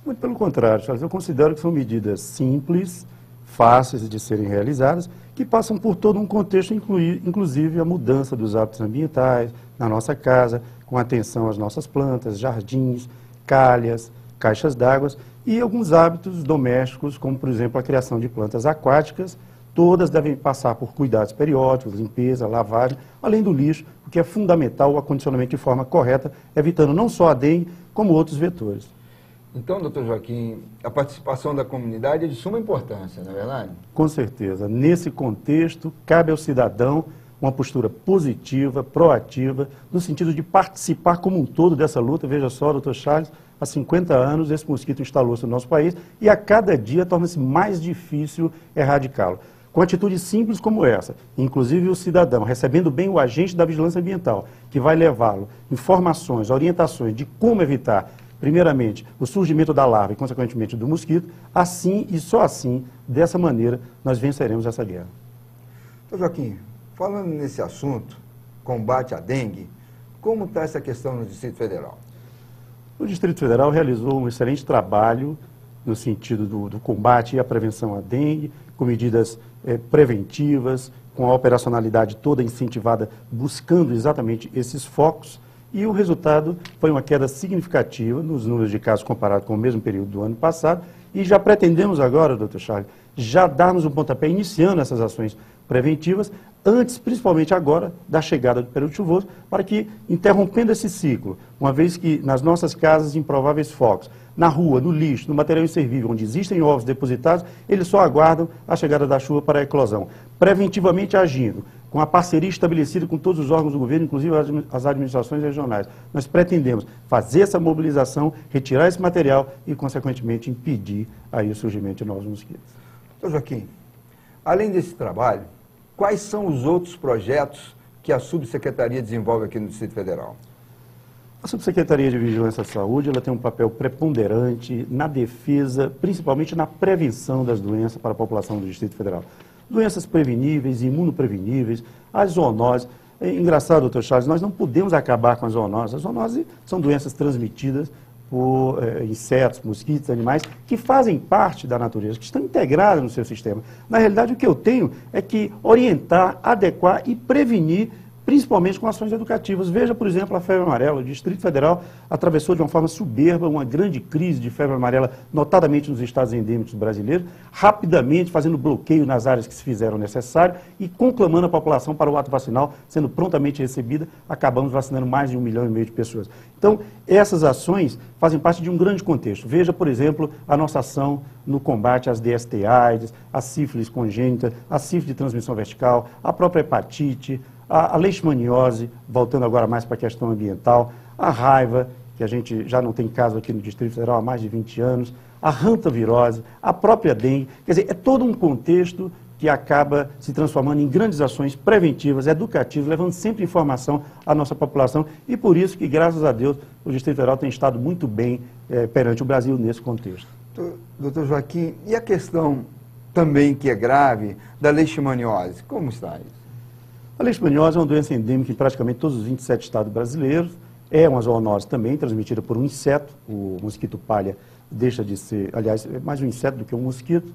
Muito pelo contrário, Charles. Eu considero que são medidas simples, fáceis de serem realizadas, que passam por todo um contexto, inclusive a mudança dos hábitos ambientais na nossa casa, com atenção às nossas plantas, jardins, calhas, caixas d'água e alguns hábitos domésticos, como, por exemplo, a criação de plantas aquáticas. Todas devem passar por cuidados periódicos, limpeza, lavagem, além do lixo, o que é fundamental o acondicionamento de forma correta, evitando não só a dengue, como outros vetores. Então, doutor Joaquim, a participação da comunidade é de suma importância, não é verdade? Com certeza. Nesse contexto, cabe ao cidadão uma postura positiva, proativa, no sentido de participar como um todo dessa luta. Veja só, doutor Charles, há 50 anos esse mosquito instalou-se no nosso país e a cada dia torna-se mais difícil erradicá-lo. Com atitudes simples como essa, inclusive o cidadão recebendo bem o agente da vigilância ambiental, que vai levá-lo informações, orientações de como evitar primeiramente, o surgimento da larva e, consequentemente, do mosquito, assim e só assim, dessa maneira, nós venceremos essa guerra. Então, Joaquim, falando nesse assunto, combate à dengue, como está essa questão no Distrito Federal? O Distrito Federal realizou um excelente trabalho no sentido do combate e a prevenção à dengue, com medidas preventivas, com a operacionalidade toda incentivada, buscando exatamente esses focos, e o resultado foi uma queda significativa nos números de casos comparado com o mesmo período do ano passado, e já pretendemos agora, doutor Charles, já darmos um pontapé iniciando essas ações preventivas, antes, principalmente agora, da chegada do período chuvoso, para que, interrompendo esse ciclo, uma vez que nas nossas casas improváveis focos, na rua, no lixo, no material inservível, onde existem ovos depositados, eles só aguardam a chegada da chuva para a eclosão. Preventivamente agindo, com a parceria estabelecida com todos os órgãos do governo, inclusive as administrações regionais, nós pretendemos fazer essa mobilização, retirar esse material e, consequentemente, impedir aí o surgimento de novos mosquitos. Então, Joaquim, além desse trabalho, quais são os outros projetos que a Subsecretaria desenvolve aqui no Distrito Federal? A Subsecretaria de Vigilância à Saúde ela tem um papel preponderante na defesa, principalmente na prevenção das doenças para a população do Distrito Federal. Doenças preveníveis, imunopreveníveis, as zoonoses. É engraçado, doutor Charles, nós não podemos acabar com as zoonoses. As zoonoses são doenças transmitidas por insetos, mosquitos, animais, que fazem parte da natureza, que estão integradas no seu sistema. Na realidade, o que eu tenho é que orientar, adequar e prevenir, principalmente com ações educativas. Veja, por exemplo, a febre amarela. O Distrito Federal atravessou de uma forma soberba uma grande crise de febre amarela, notadamente nos estados endêmicos brasileiros, rapidamente fazendo bloqueio nas áreas que se fizeram necessário e conclamando a população para o ato vacinal, sendo prontamente recebida, acabamos vacinando mais de 1,5 milhão de pessoas. Então, essas ações fazem parte de um grande contexto. Veja, por exemplo, a nossa ação no combate às DST-AIDS, à sífilis congênita, à sífilis de transmissão vertical, à própria hepatite, a leishmaniose, voltando agora mais para a questão ambiental, a raiva, que a gente já não tem caso aqui no Distrito Federal há mais de 20 anos, a hantavirose, a própria dengue. Quer dizer, é todo um contexto que acaba se transformando em grandes ações preventivas, educativas, levando sempre informação à nossa população e por isso que, graças a Deus, o Distrito Federal tem estado muito bem perante o Brasil nesse contexto. Doutor Joaquim, e a questão também que é grave da leishmaniose, como está isso? A leishmaniose é uma doença endêmica em praticamente todos os 27 estados brasileiros. É uma zoonose também, transmitida por um inseto. O mosquito palha deixa de ser, aliás, é mais um inseto do que um mosquito.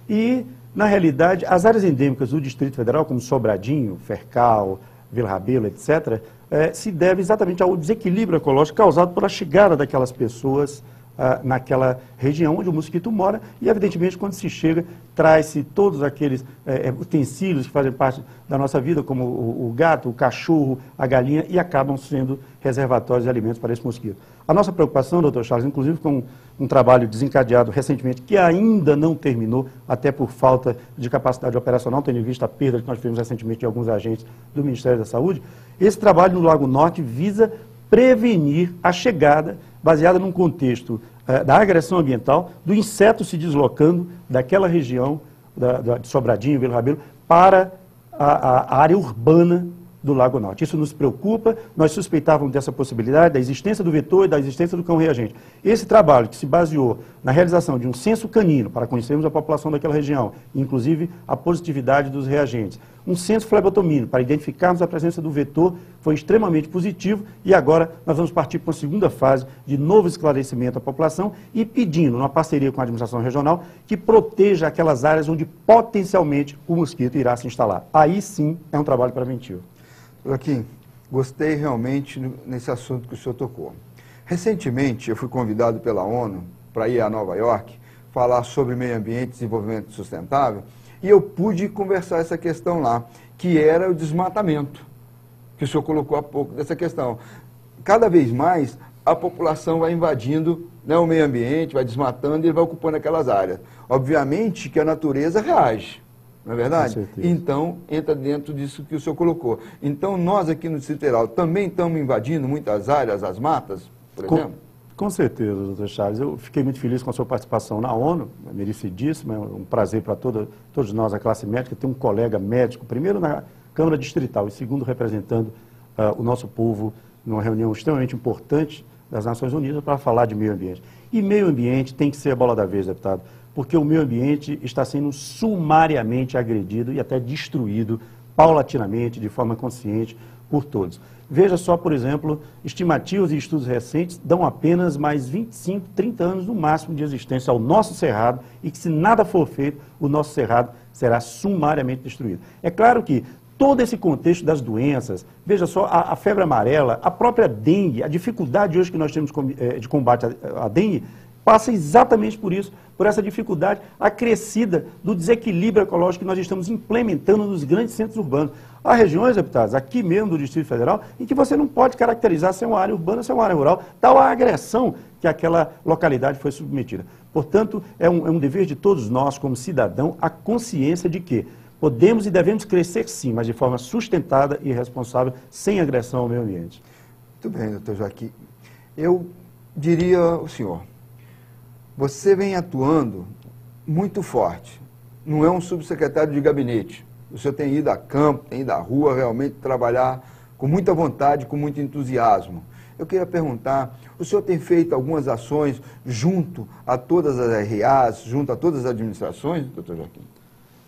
E, na realidade, as áreas endêmicas do Distrito Federal, como Sobradinho, Fercal, Vila Rabelo, etc., se deve exatamente ao desequilíbrio ecológico causado pela chegada daquelas pessoas naquela região onde o mosquito mora e, evidentemente, quando se chega, traz-se todos aqueles utensílios que fazem parte da nossa vida, como o gato, o cachorro, a galinha, e acabam sendo reservatórios de alimentos para esse mosquito. A nossa preocupação, doutor Charles, inclusive com um trabalho desencadeado recentemente, que ainda não terminou, até por falta de capacidade operacional, tendo em vista a perda que nós tivemos recentemente de alguns agentes do Ministério da Saúde, esse trabalho no Lago Norte visa prevenir a chegada, baseada num contexto da agressão ambiental, do inseto se deslocando daquela região de Sobradinho, Vila Rabelo, para a área urbana do Lago Norte. Isso nos preocupa, nós suspeitávamos dessa possibilidade, da existência do vetor e da existência do cão reagente. Esse trabalho que se baseou na realização de um censo canino, para conhecermos a população daquela região, inclusive a positividade dos reagentes, um censo flebotomínico, para identificarmos a presença do vetor, foi extremamente positivo e agora nós vamos partir para uma segunda fase de novo esclarecimento à população e pedindo, numa parceria com a administração regional, que proteja aquelas áreas onde potencialmente o mosquito irá se instalar. Aí sim é um trabalho preventivo. Joaquim, gostei realmente nesse assunto que o senhor tocou. Recentemente, eu fui convidado pela ONU para ir a Nova York falar sobre meio ambiente e desenvolvimento sustentável e eu pude conversar essa questão lá, que era o desmatamento, que o senhor colocou há pouco dessa questão. Cada vez mais, a população vai invadindo, né, o meio ambiente, vai desmatando e ele vai ocupando aquelas áreas. Obviamente que a natureza reage. Não é verdade? Então, entra dentro disso que o senhor colocou. Então, nós aqui no Distrito Federal também estamos invadindo muitas áreas, as matas, por exemplo? Com certeza, doutor Charles. Eu fiquei muito feliz com a sua participação na ONU, merecidíssima, é um prazer para todos nós, a classe médica, ter um colega médico, primeiro na Câmara Distrital e segundo representando o nosso povo numa reunião extremamente importante das Nações Unidas para falar de meio ambiente. E meio ambiente tem que ser a bola da vez, deputado, porque o meio ambiente está sendo sumariamente agredido e até destruído paulatinamente, de forma consciente, por todos. Veja só, por exemplo, estimativas e estudos recentes dão apenas mais 25, 30 anos no máximo de existência ao nosso cerrado e que, se nada for feito, o nosso cerrado será sumariamente destruído. É claro que todo esse contexto das doenças, veja só, a febre amarela, a própria dengue, a dificuldade hoje que nós temos de combate à dengue, passa exatamente por isso, por essa dificuldade acrescida do desequilíbrio ecológico que nós estamos implementando nos grandes centros urbanos. Há regiões, deputados, aqui mesmo do Distrito Federal, em que você não pode caracterizar se é uma área urbana ou se é uma área rural, tal a agressão que aquela localidade foi submetida. Portanto, é um dever de todos nós, como cidadão, a consciência de que podemos e devemos crescer sim, mas de forma sustentada e responsável, sem agressão ao meio ambiente. Muito bem, doutor Joaquim. Eu diria ao senhor, você vem atuando muito forte, não é um subsecretário de gabinete. O senhor tem ido a campo, tem ido à rua, realmente trabalhar com muita vontade, com muito entusiasmo. Eu queria perguntar, o senhor tem feito algumas ações junto a todas as RAs, junto a todas as administrações, doutor Joaquim?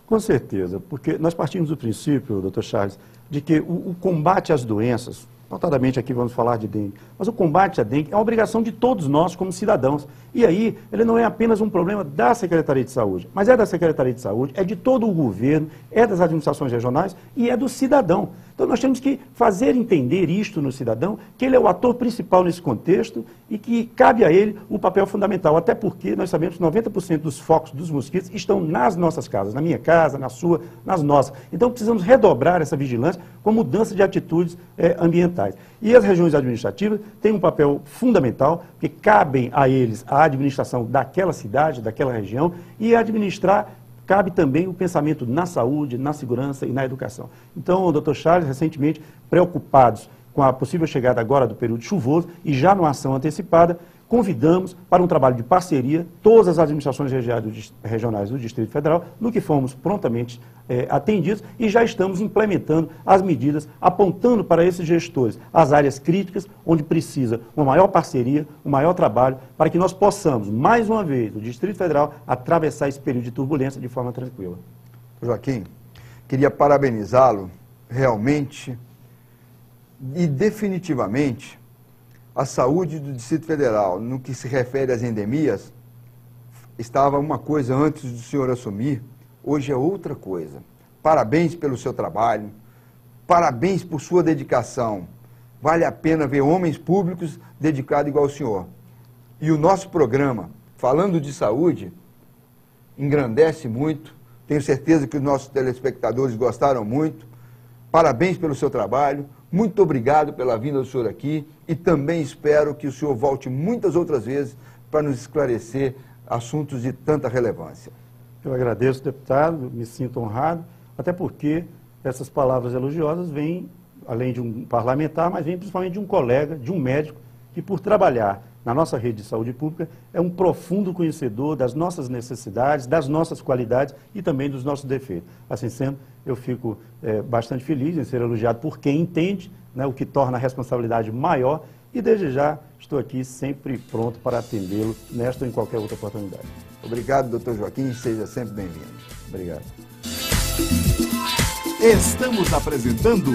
Com certeza, porque nós partimos do princípio, doutor Charles, de que o combate às doenças, notadamente aqui vamos falar de dengue, mas o combate à dengue é uma obrigação de todos nós como cidadãos. E aí, ele não é apenas um problema da Secretaria de Saúde, mas é da Secretaria de Saúde, é de todo o governo, é das administrações regionais e é do cidadão. Então nós temos que fazer entender isto no cidadão, que ele é o ator principal nesse contexto e que cabe a ele o papel fundamental, até porque nós sabemos que 90% dos focos dos mosquitos estão nas nossas casas, na minha casa, na sua, nas nossas. Então precisamos redobrar essa vigilância com mudança de atitudes ambientais. E as regiões administrativas têm um papel fundamental, porque cabem a eles a administração daquela cidade, daquela região, e administrar cabe também o pensamento na saúde, na segurança e na educação. Então, o doutor Charles, recentemente, preocupados com a possível chegada agora do período chuvoso e já numa ação antecipada, convidamos para um trabalho de parceria todas as administrações regionais do Distrito Federal, no que fomos prontamente atendidos e já estamos implementando as medidas, apontando para esses gestores as áreas críticas, onde precisa uma maior parceria, um maior trabalho, para que nós possamos, mais uma vez, o Distrito Federal, atravessar esse período de turbulência de forma tranquila. Joaquim, queria parabenizá-lo realmente e definitivamente. A saúde do Distrito Federal, no que se refere às endemias, estava uma coisa antes do senhor assumir, hoje é outra coisa. Parabéns pelo seu trabalho, parabéns por sua dedicação. Vale a pena ver homens públicos dedicados igual ao senhor. E o nosso programa, falando de saúde, engrandece muito. Tenho certeza que os nossos telespectadores gostaram muito. Parabéns pelo seu trabalho. Muito obrigado pela vinda do senhor aqui e também espero que o senhor volte muitas outras vezes para nos esclarecer assuntos de tanta relevância. Eu agradeço, deputado, me sinto honrado, até porque essas palavras elogiosas vêm, além de um parlamentar, mas vêm principalmente de um colega, de um médico, que por trabalhar na nossa rede de saúde pública é um profundo conhecedor das nossas necessidades, das nossas qualidades e também dos nossos defeitos. Assim sendo, eu fico bastante feliz em ser elogiado por quem entende, né, o que torna a responsabilidade maior e desde já estou aqui sempre pronto para atendê-lo nesta ou em qualquer outra oportunidade. Obrigado, doutor Joaquim, seja sempre bem-vindo. Obrigado. Estamos apresentando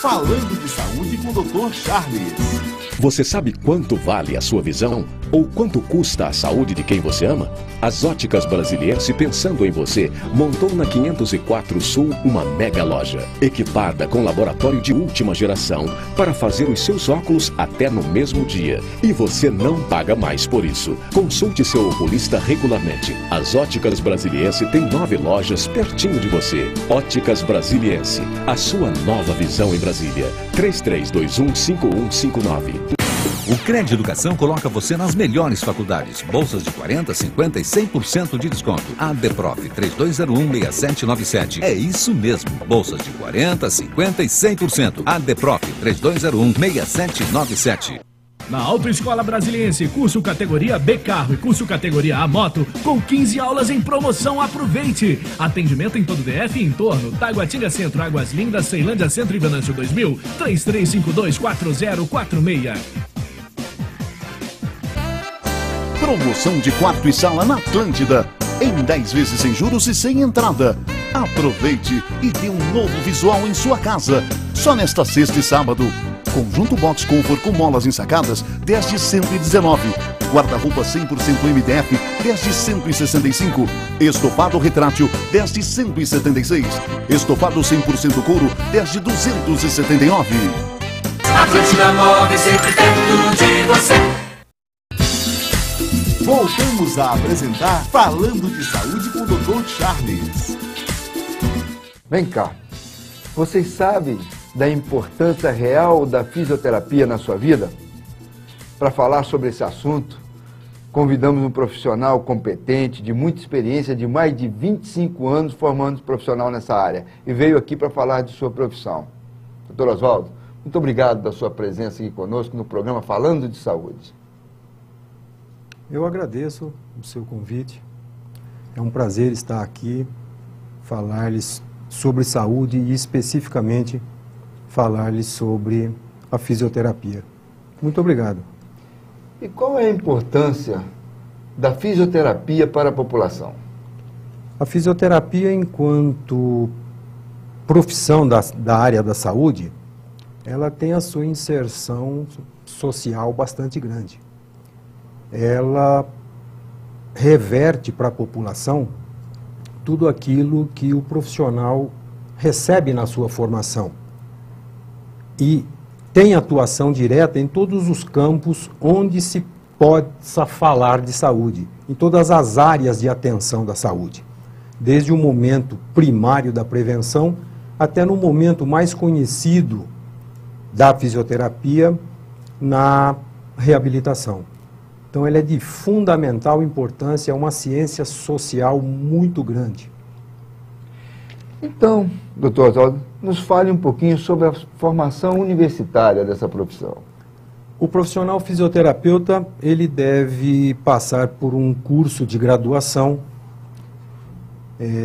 Falando de Saúde com o Dr. Charles. Você sabe quanto vale a sua visão? Ou quanto custa a saúde de quem você ama? As Óticas Brasiliense, pensando em você, montou na 504 Sul uma mega loja, equipada com laboratório de última geração, para fazer os seus óculos até no mesmo dia. E você não paga mais por isso. Consulte seu oculista regularmente. As Óticas Brasiliense tem 9 lojas pertinho de você. Óticas Brasiliense, a sua nova visão em Brasília. 33215159. O Crédito Educação coloca você nas melhores faculdades. Bolsas de 40%, 50% e 100% de desconto. ADEPROF 3201-6797. É isso mesmo. Bolsas de 40%, 50% e 100%. ADEPROF 3201-6797. Na Autoescola Brasiliense, curso categoria B Carro e curso categoria A Moto, com 15 aulas em promoção, aproveite! Atendimento em todo o DF e entorno, Taguatinga Centro, Águas Lindas, Ceilândia Centro e Venâncio 2000, 33524046. Promoção de quarto e sala na Atlântida. Em 10 vezes sem juros e sem entrada. Aproveite e dê um novo visual em sua casa. Só nesta sexta e sábado. Conjunto Box Comfort com molas ensacadas, 10 de 119. Guarda-roupa 100% MDF, 10 de 165. Estofado retrátil, 10 de 176. Estofado 100% couro, 10 de 279. Atlântida Móveis, sempre perto de você. Voltamos a apresentar Falando de Saúde com o Dr. Charles. Vem cá, vocês sabem da importância real da fisioterapia na sua vida? Para falar sobre esse assunto, convidamos um profissional competente, de muita experiência, de mais de 25 anos formando profissional nessa área, e veio aqui para falar de sua profissão. Dr. Oswaldo, muito obrigado da sua presença aqui conosco no programa Falando de Saúde. Eu agradeço o seu convite. É um prazer estar aqui, falar-lhes sobre saúde e especificamente falar-lhes sobre a fisioterapia. Muito obrigado. E qual é a importância da fisioterapia para a população? A fisioterapia, enquanto profissão da área da saúde, ela tem a sua inserção social bastante grande. Ela reverte para a população tudo aquilo que o profissional recebe na sua formação e tem atuação direta em todos os campos onde se possa falar de saúde, em todas as áreas de atenção da saúde, desde o momento primário da prevenção até no momento mais conhecido da fisioterapia, na reabilitação. Então, ela é de fundamental importância, é uma ciência social muito grande. Então, doutor Oswaldo, nos fale um pouquinho sobre a formação universitária dessa profissão. O profissional fisioterapeuta, ele deve passar por um curso de graduação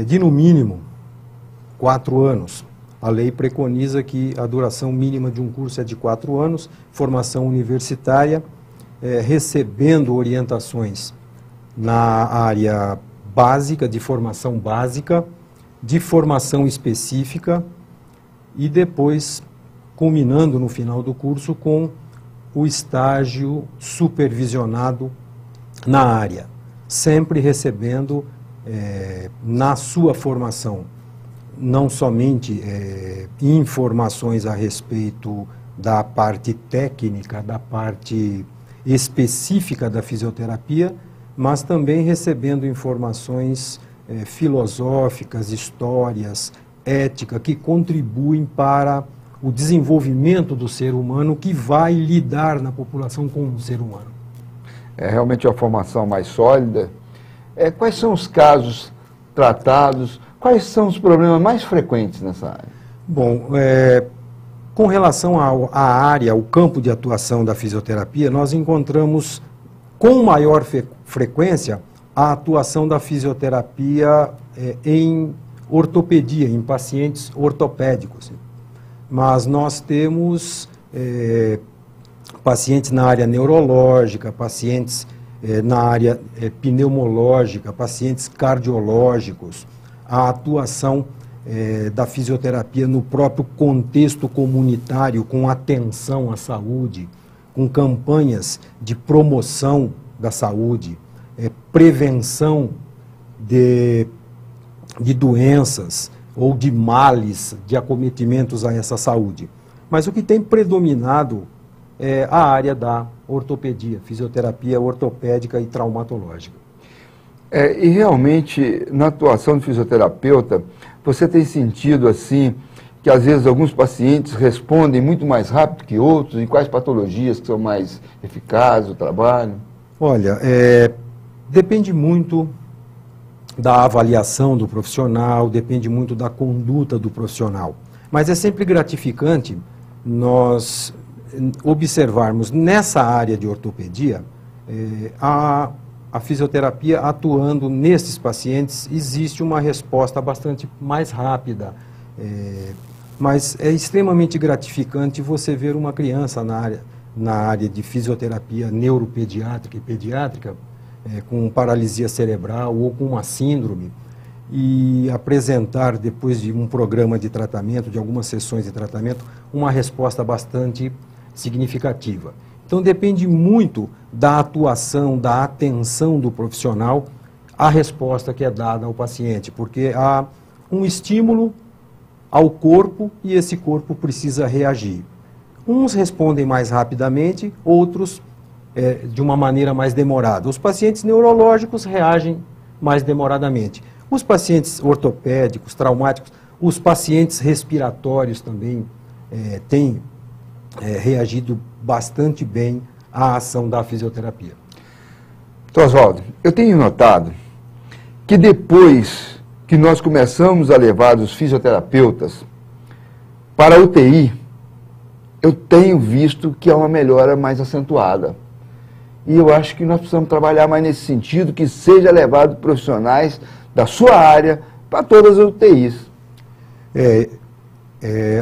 de, no mínimo, 4 anos. A lei preconiza que a duração mínima de um curso é de 4 anos, formação universitária, recebendo orientações na área básica, de formação básica, de formação específica e depois culminando no final do curso com o estágio supervisionado na área, sempre recebendo na sua formação não somente informações a respeito da parte técnica, da parte específica da fisioterapia, mas também recebendo informações filosóficas, histórias, ética, que contribuem para o desenvolvimento do ser humano, que vai lidar na população com o ser humano. É realmente uma formação mais sólida. Quais são os casos tratados? Quais são os problemas mais frequentes nessa área? Bom, com relação à área, ao campo de atuação da fisioterapia, nós encontramos com maior frequência a atuação da fisioterapia em ortopedia, em pacientes ortopédicos. Mas nós temos pacientes na área neurológica, pacientes na área pneumológica, pacientes cardiológicos, a atuação da fisioterapia no próprio contexto comunitário, com atenção à saúde, com campanhas de promoção da saúde, prevenção de doenças ou de males, de acometimentos a essa saúde. Mas o que tem predominado é a área da ortopedia, fisioterapia ortopédica e traumatológica. E realmente, na atuação do fisioterapeuta, você tem sentido assim, que às vezes alguns pacientes respondem muito mais rápido que outros, e quais patologias que são mais eficazes o trabalho? Olha, depende muito da avaliação do profissional, depende muito da conduta do profissional. Mas é sempre gratificante nós observarmos nessa área de ortopedia a fisioterapia atuando nesses pacientes, existe uma resposta bastante mais rápida. Mas é extremamente gratificante você ver uma criança na área de fisioterapia neuropediátrica e pediátrica com paralisia cerebral ou com uma síndrome, e apresentar, depois de um programa de tratamento, de algumas sessões de tratamento, uma resposta bastante significativa. Então depende muito da atuação, da atenção do profissional, a resposta que é dada ao paciente, porque há um estímulo ao corpo e esse corpo precisa reagir. Uns respondem mais rapidamente, outros de uma maneira mais demorada. Os pacientes neurológicos reagem mais demoradamente. Os pacientes ortopédicos, traumáticos, os pacientes respiratórios também têm reagido bastante bem à ação da fisioterapia. Então, Oswaldo, eu tenho notado que depois que nós começamos a levar os fisioterapeutas para a UTI, eu tenho visto que há uma melhora mais acentuada. E eu acho que nós precisamos trabalhar mais nesse sentido, que seja levado profissionais da sua área para todas as UTIs.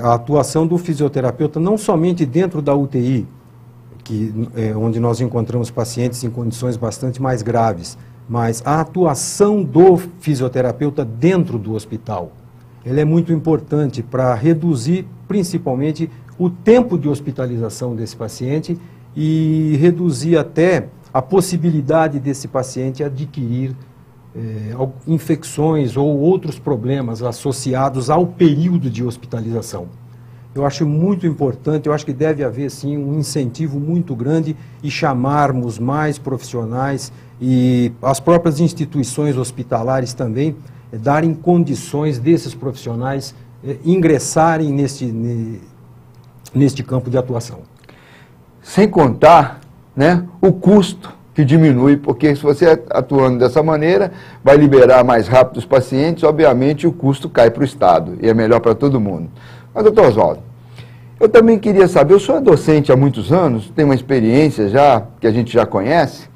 A atuação do fisioterapeuta, não somente dentro da UTI, onde nós encontramos pacientes em condições bastante mais graves, mas a atuação do fisioterapeuta dentro do hospital, ela é muito importante para reduzir, principalmente, o tempo de hospitalização desse paciente e reduzir até a possibilidade desse paciente adquirir infecções ou outros problemas associados ao período de hospitalização. Eu acho muito importante, eu acho que deve haver, sim, um incentivo muito grande e chamarmos mais profissionais e as próprias instituições hospitalares também darem condições desses profissionais ingressarem neste campo de atuação. Sem contar, né, o custo que diminui, porque se você atuando dessa maneira, vai liberar mais rápido os pacientes, obviamente o custo cai para o Estado, e é melhor para todo mundo. Mas, doutor Oswaldo, eu também queria saber, eu sou docente há muitos anos, tenho uma experiência já, que a gente já conhece,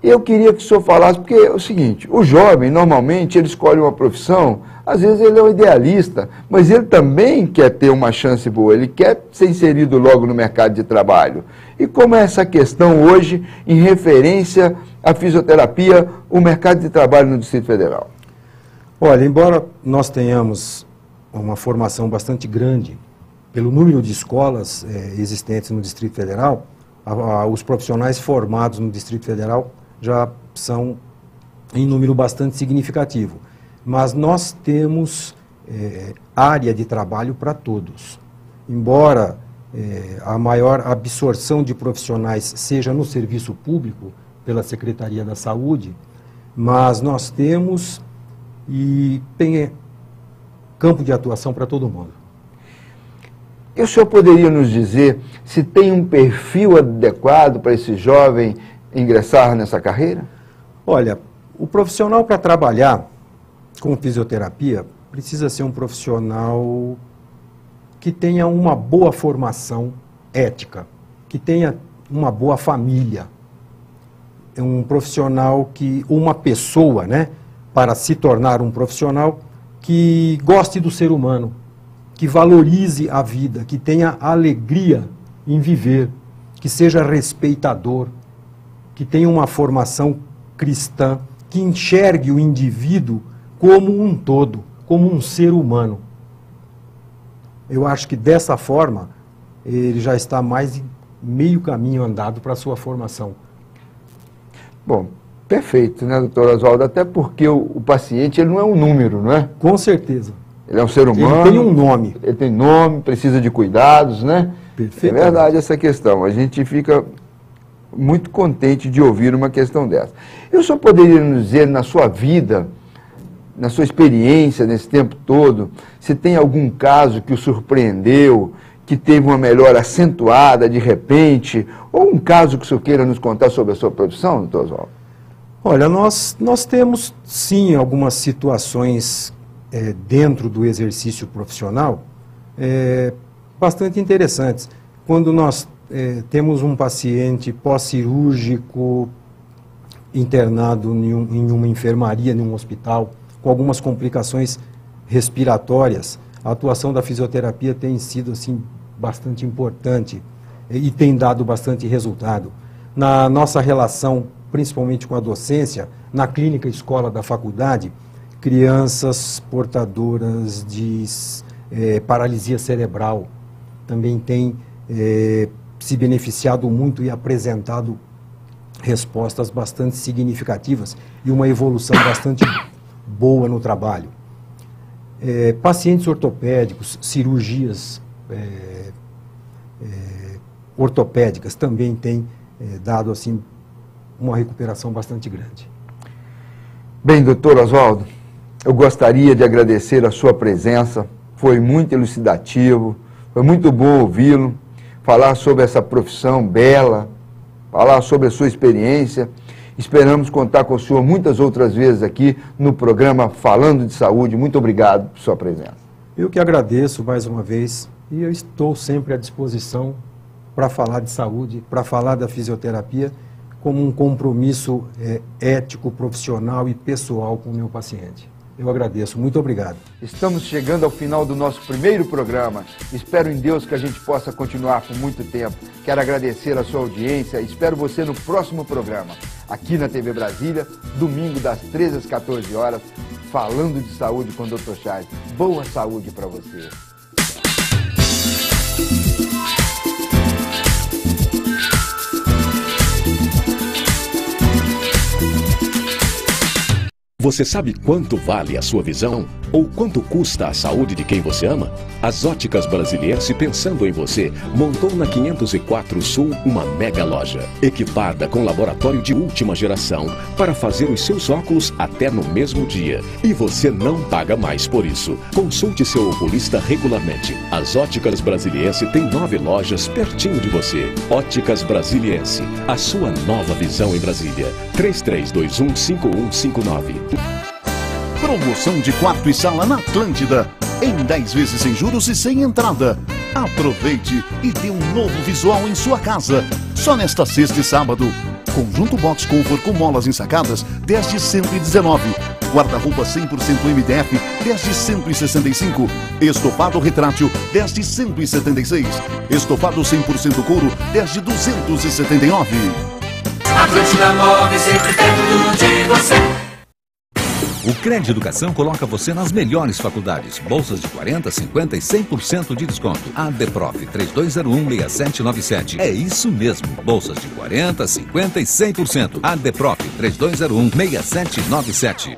e eu queria que o senhor falasse, porque é o seguinte, o jovem, normalmente, ele escolhe uma profissão, às vezes ele é um idealista, mas ele também quer ter uma chance boa, ele quer ser inserido logo no mercado de trabalho. E como é essa questão hoje em referência à fisioterapia, o mercado de trabalho no Distrito Federal? Olha, embora nós tenhamos uma formação bastante grande, pelo número de escolas existentes no Distrito Federal, os profissionais formados no Distrito Federal já são em número bastante significativo. Mas nós temos área de trabalho para todos. Embora a maior absorção de profissionais seja no serviço público, pela Secretaria da Saúde, mas nós temos e tem campo de atuação para todo mundo. E o senhor poderia nos dizer se tem um perfil adequado para esse jovem ingressar nessa carreira? Olha, o profissional para trabalhar com fisioterapia precisa ser um profissional que tenha uma boa formação ética, que tenha uma boa família. É um profissional uma pessoa, né, para se tornar um profissional que goste do ser humano, que valorize a vida, que tenha alegria em viver, que seja respeitador, que tenha uma formação cristã, que enxergue o indivíduo como um todo, como um ser humano. Eu acho que dessa forma ele já está mais de meio caminho andado para a sua formação. Bom, perfeito, né, doutor Oswaldo? Até porque o paciente ele não é um número, não é? Com certeza. Ele é um ser humano. Ele tem um nome. Ele tem nome, precisa de cuidados, né? Perfeito. É verdade essa questão. A gente fica muito contente de ouvir uma questão dessa. Eu só poderia nos dizer, na sua vida, na sua experiência nesse tempo todo, se tem algum caso que o surpreendeu, que teve uma melhora acentuada de repente, ou um caso que o senhor queira nos contar sobre a sua profissão, doutor Oswaldo? Olha, nós temos sim algumas situações dentro do exercício profissional bastante interessantes. Quando nós temos um paciente pós-cirúrgico internado em uma enfermaria, em um hospital, com algumas complicações respiratórias, a atuação da fisioterapia tem sido assim, bastante importante e tem dado bastante resultado. Na nossa relação principalmente com a docência, na clínica escola da faculdade, crianças portadoras de paralisia cerebral. Também tem se beneficiado muito e apresentado respostas bastante significativas e uma evolução bastante boa no trabalho. Pacientes ortopédicos, cirurgias ortopédicas também têm dado assim uma recuperação bastante grande. Bem, doutor Oswaldo, eu gostaria de agradecer a sua presença, foi muito elucidativo, foi muito bom ouvi-lo, falar sobre essa profissão bela, falar sobre a sua experiência. Esperamos contar com o senhor muitas outras vezes aqui no programa Falando de Saúde. Muito obrigado por sua presença. Eu que agradeço mais uma vez e eu estou sempre à disposição para falar de saúde, para falar da fisioterapia como um compromisso ético, profissional e pessoal com o meu paciente. Eu agradeço, muito obrigado. Estamos chegando ao final do nosso primeiro programa. Espero em Deus que a gente possa continuar por muito tempo. Quero agradecer a sua audiência e espero você no próximo programa, aqui na TV Brasília, domingo das 13 às 14 horas, falando de saúde com o Dr. Charles. Boa saúde para você. Você sabe quanto vale a sua visão? Ou quanto custa a saúde de quem você ama? As Óticas Brasiliense, pensando em você, montou na 504 Sul uma mega loja, equipada com laboratório de última geração, para fazer os seus óculos até no mesmo dia. E você não paga mais por isso. Consulte seu oculista regularmente. As Óticas Brasiliense tem 9 lojas pertinho de você. Óticas Brasiliense, a sua nova visão em Brasília. 33215159. Promoção de quarto e sala na Atlântida, em 10 vezes sem juros e sem entrada. Aproveite e dê um novo visual em sua casa. Só nesta sexta e sábado. Conjunto Box Comfort com molas ensacadas, 10 de 119. Guarda-roupa 100% MDF, 10 de 165. Estofado retrátil, 10 de 176. Estofado 100% couro, 10 de 279. Atlântida Móveis, sempre perto de você. O Crédito Educação coloca você nas melhores faculdades. Bolsas de 40%, 50% e 100% de desconto. ADPROF 3201-6797. É isso mesmo. Bolsas de 40%, 50% e 100%. ADPROF 3201-6797.